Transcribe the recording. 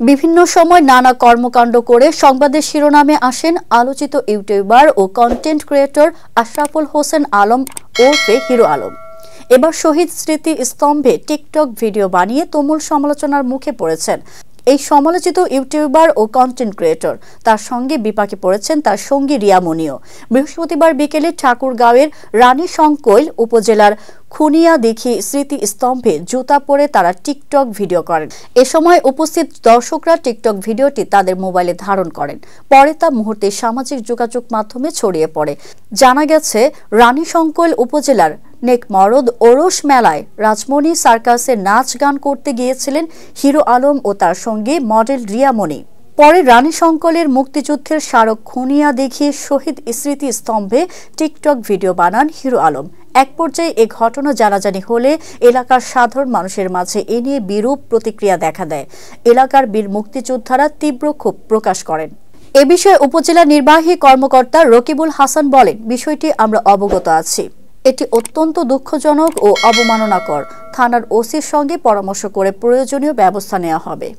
বিভিন্ন সময় নানা কর্মকাণ্ড করে সংবাদের শিরোনামে আসেন আলোচিত ইউটিউবার ও কন্টেন্ট ক্রিয়েটর আশরাফুল হোসেন আলম ওরফে হিরো আলম। এবার শহীদ স্মৃতি স্তম্ভে টিকটক ভিডিও বানিয়ে তুমুল সমালোচনার মুখে পড়েছেন এই সমালোচিত ইউটিউবার ও কন্টেন্ট ক্রিয়েটর। তার সঙ্গে বিপাকে পড়েছেন তার সঙ্গী রিয়া মনিও। বৃহস্পতিবার বিকেলে ঠাকুরগাঁওয়ের রানীশংকৈল উপজেলার খুনিয়াদিঘি স্মৃতি স্তম্ভে জুতা পরে তারা টিকটক ভিডিও করেন। এ সময় উপস্থিত দর্শকরা টিকটক ভিডিওটি তাদের মোবাইলে ধারণ করেন। পরে তা মুহূর্তে সামাজিক যোগাযোগ মাধ্যমে ছড়িয়ে পড়ে। জানা গেছে, রানীশংকৈল উপজেলার নেকমরদ ওরস মেলায় রাজমণি সার্কাসে নাচ গান করতে গিয়েছিলেন হিরো আলম ও তার সঙ্গে মডেল রিয়া মনি। পরে রানীশংকৈলের মুক্তিযুদ্ধের স্মারক খুনিয়াদিঘি শহীদ স্মৃতি স্তম্ভে টিকটক ভিডিও বানান হিরো আলম। এক পর্যায়ে এ ঘটনা জানাজানি হলে এলাকার সাধারণ মানুষের মাঝে এ নিয়ে বিরূপ প্রতিক্রিয়া দেখা দেয়। এলাকার বীর মুক্তিযোদ্ধারা তীব্র ক্ষোভ প্রকাশ করেন। এ বিষয়ে উপজেলা নির্বাহী কর্মকর্তা রকিবুল হাসান বলেন, বিষয়টি আমরা অবগত আছি। এটি অত্যন্ত দুঃখজনক ও অবমাননাকর। থানার ওসির সঙ্গে পরামর্শ করে প্রয়োজনীয় ব্যবস্থা নেওয়া হবে।